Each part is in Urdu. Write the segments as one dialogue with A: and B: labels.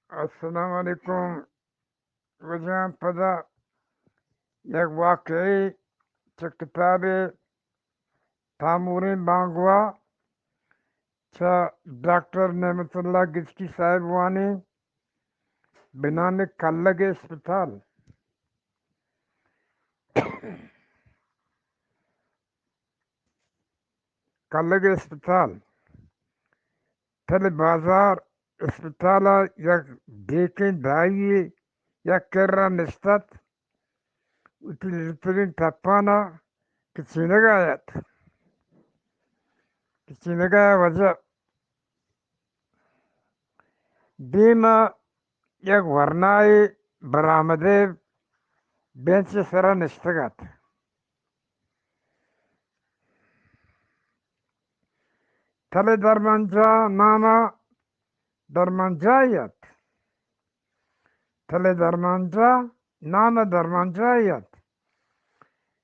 A: السلام علیکم وجہ پدا یک واقعی چه کتاب تامور بانگوا چه ڈاکٹر نعمت اللہ گچکی صاحب وانی بنام کلگ اسپتال کلگ اسپتال تل بازار اسپتال یک دیکھیں دائی یک کرا نشتت اتی لطرین تپانا کچینگایت وجہ دیما یک ورنائی برآمده بینچ سرا نشتگت تل درمانجا ناما درمانجایت تل درمانجا نام درمانجایت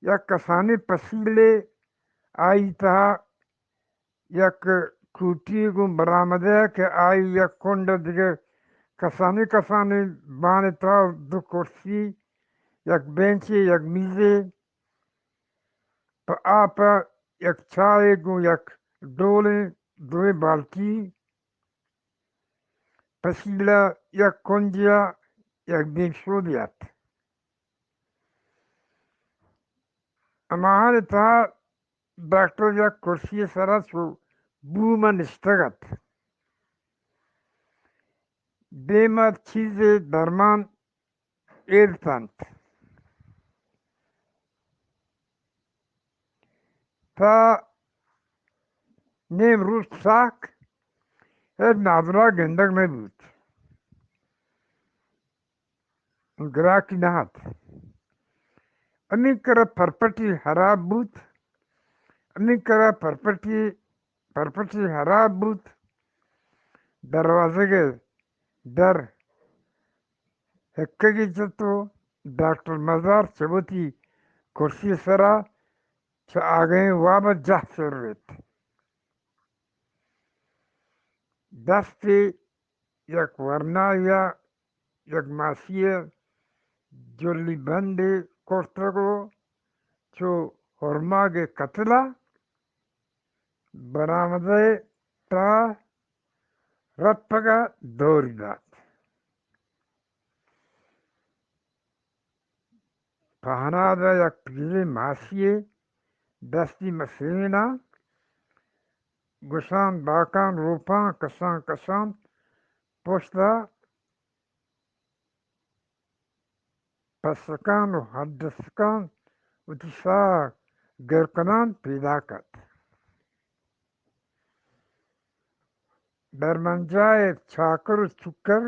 A: یک کسانی پسیلے آئی تا یک کوٹی گم برآمده که آئی یک کنڈ دیگه کسانی بانی تا دو کرسی یک بینچی یک میزی پا آپا یک چای گو یک ڈولی دوی بالتی پسیلا یک کنجیا یک دین شودیت اما هانی تا ڈاکٹر یک کرسی سرا چو بوما نشتگت دیما چیز درمان ایرتند تا نیم روز ساک هیچ نادرا گندگ نبود گراکی نهاد امی کرا پرپٹی خراب بود امی کرا پرپٹی خراب بود دروازه کے در ہکگی جتو ڈاکٹر مزار چبوتی کرسی سرا چه آگئیں وابا جه سرویت دستی یک ورنایا یک ماسیه جلی بندی کرتگو چو هرماگ قتلا برآمده تا رتپگا دوری داد پهنادا یک پیری ماسیه دستی مسینا گشان باکان روپان کسان پشتا پسکان و حدسکان و تیسا گرکنان پیدا کرد در منجای چاکر و چکر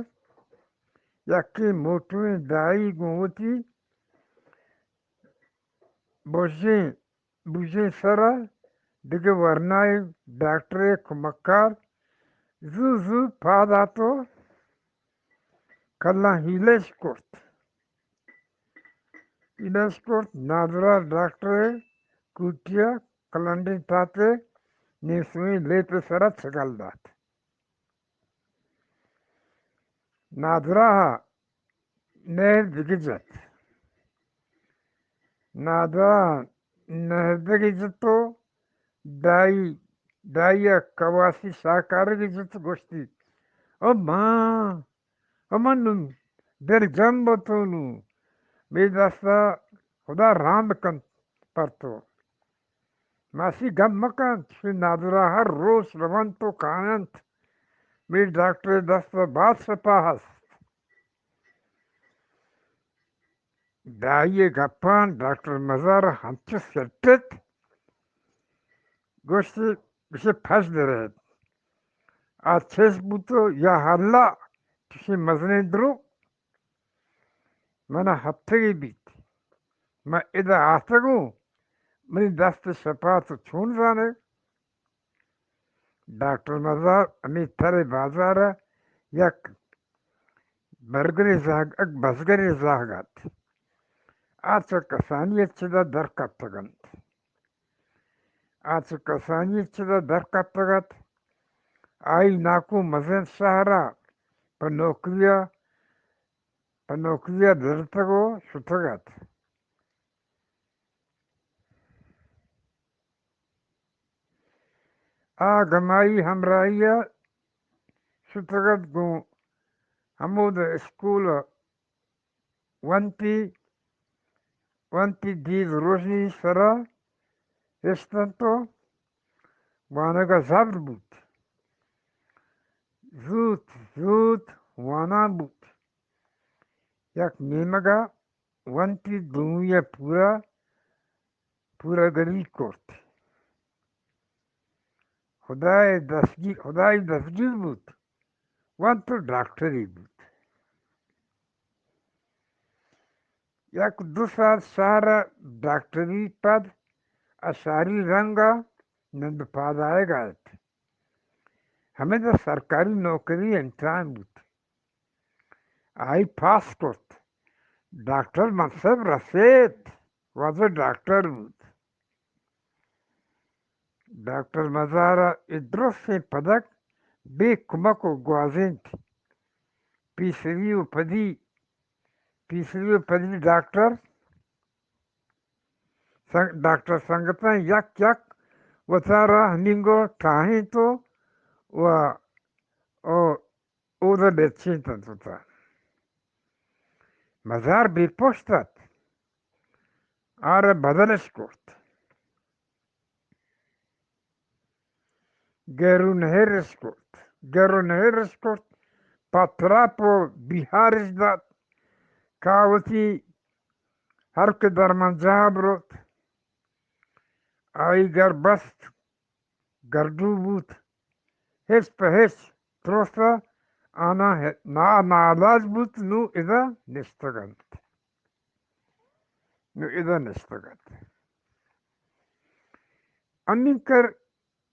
A: یکی موتوی دایی گوتی بوژین سرا دیگه ورنای ڈاکٹر کمکار زو پاداتو کلا هیلش کرد نادرا ڈاکٹر کوٹیا کلندی تاتے نیسوی لیت سرا چگل داد نادرا نهر دیگه نادرا نهر دیگه جتو دایی کواسی ساکارگی جتو گوشتی امانو در جنبتونو می دستا خدا راند کن پرتو ماسی گم مکن چی نادرا هر روز روان تو کانند می ڈاکٹر دستا بات سپا هست دایی گپان ڈاکٹر مزار همچه سرتت گوشتی بشه پس درد آچهس بودو یا حالا کسی مزنی درو من هفتگی بیت من ادا آتگو منی دست شپاتو چون زانه ڈاکٹر مزار امی تر بازاره یک بزگری زاگت آچه کسانی چیدا در کپتگت آئی ناکو مزن شهره panokria deltago sutagat. Gamai hamraya sutagat go hamud school wanti diz roshni sara estanto wanaga zabr but. Zut wana but. Yak nemaga wanti dunya pura gari kort. Khuday dasgir but. Want to doctor but. یک دو سال شهر دکتری پد اشاری رنگا نند پاد آئے گا ہمیں تو سرکاری نوکری امتحان بود آئی پاس کرد ڈاکٹر منصب رسید واسه ڈاکٹر بود ڈاکٹر مزارا ادرس پدک بے کمک و گوازند پیسری و پدی ڈاکٹر سنگتا یک وطارا ہنگو ٹاہیں تو او دا بیچین تنتا مزار بی پوشتت آره بدلش کرد گرو نهرش کرد پاتراپو بیهارش داد کاوتی هر که در منجاب رود آئی گر بست گردو بود هیچ به هیچ تروستا آنا ناعلاج بود نو اذا نشتغلت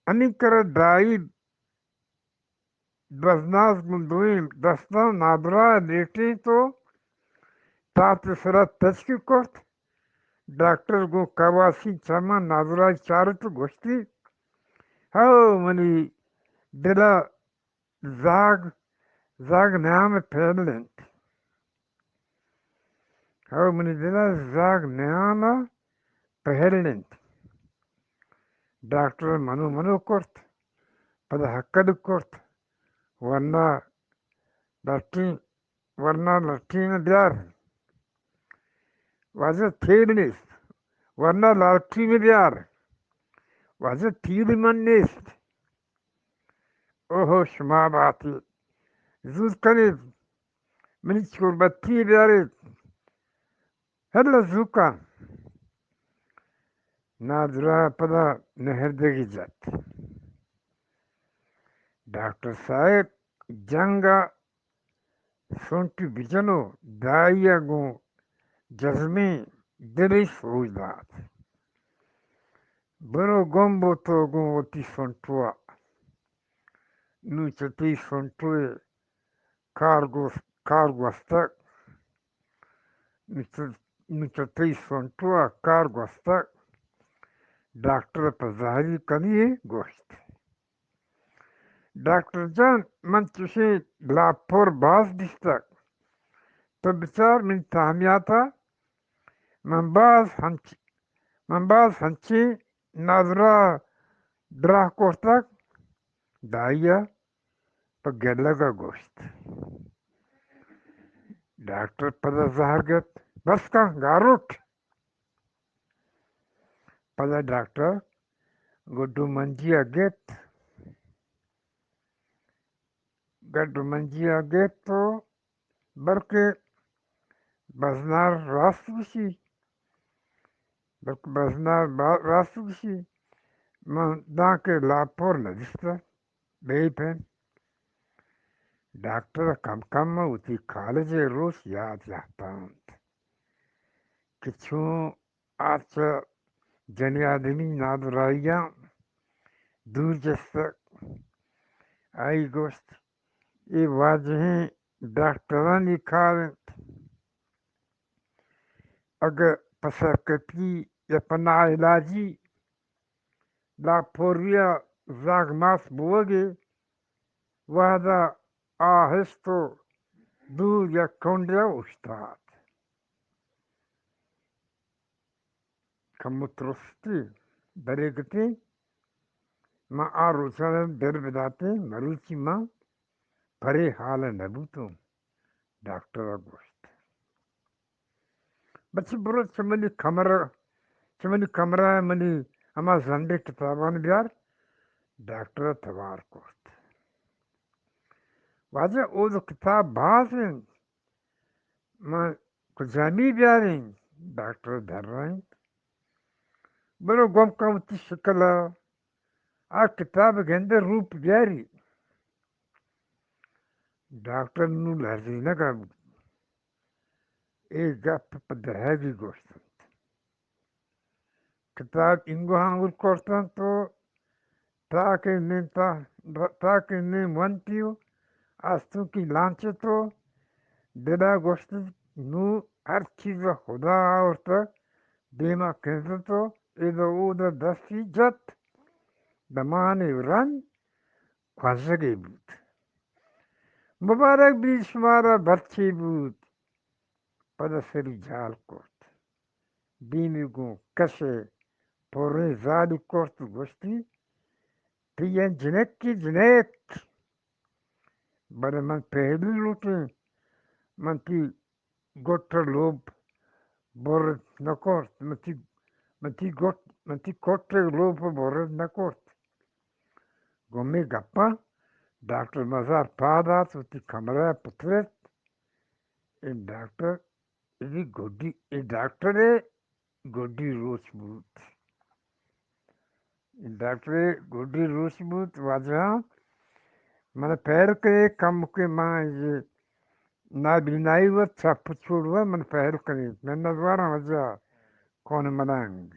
A: امینکر دایی بزناز گندویم دستان نادرا لیٹی تو تات سرات تشکی کرد ڈاکٹر گو کواسی چما نادرا چارت گوشتی هاو منی دلا زاگ نام پھیلنت هاو منی دلا زاگ نام پھیلنت ڈاکٹر منو کرد پدا حقد کرد ورنہ لٹین بیار واجه تیر نیست ورنہ لالٹین بیار واجه تیر من نیست اوهو شما باتی زود کنید منی چوربتی بیارید هلا زوکا نادرا پدا نهردگی جات ڈاکٹر صاحب جنگا سونٹی بجنو دائیا گو جزمی دلی سوچ داد برو گمبو تو گو وتی سونٹوا نو چتی سونٹوی کارگوستک نو چتی سونٹوا کارگوستک ڈاکٹر پر ظاہری کنی گوشت ڈاکٹر جان من چشی لاپور باز دیستک تو بچار من تامیاتا من باز ہنچی نادرا درہ کوستک دائیا پر گلگا گوشت ڈاکٹر پدا زہر گت بس کا گاروٹ پدا ڈاکٹر گڈو منجیا گیت تو بلکہ بزنار راست بشی من داکے لاپور ندیستا بے پین ڈاکٹر کم ہوتی کالج روز یاد یحتاند کچھوں آچا جنی آدمی نادرائیا دور جستک آئی گوشت ای واجہیں ڈاکٹرانی کارنت اگر پسرکتی یا پنا علاجی لا پوریا زاگ ماس بوگے وحدا آہستو دور یا کونڈیا استاد کمترستی برگتی ما آروسان در بداتے مروچی ما پرے حال نبوتو ڈاکٹر گوشت بچی برو چمنی کمرہ منی اما زنڈے کتابان بیار ڈاکٹر تبار کوست واجہ او دو کتاب بازیں ما کجامی بیاریں ڈاکٹر دھر رہے برو گم کمتی شکلا آ کتاب گندے روپ بیاری ڈاکٹر نو لہذی نگا ایک گپ پدہیوی گوشت کتاب انگو ہانگل کوستان تو تاکہ نیم ونتیو آستو کی لانچے تو دلا گوشت نو ہر چیز خدا آورتا دیما کنزو تو ایدو اودا دستی جت دمانی ورن خوزگی بود مبارک بھی شمارا بچی بود پدا سری جال کرد بیمی گو کسے پوری زادی کرد گوشتی تیین جنک کی جنک بڑے من پہلی لوٹے من تی گوٹر لوب بورد نکورد من تی کوٹر لوب بورد نکورد گمی گپا ڈاکٹر مزار پادا تو تی کمرہ پترت این ڈاکٹر گوڈی روچ بود گوڈی روچ بود واجہ من پیر کے کم کے ماں یہ نابینائی و چھپ چھوڑ و من پیر کریں میں نظوارا وجہ کون منانگ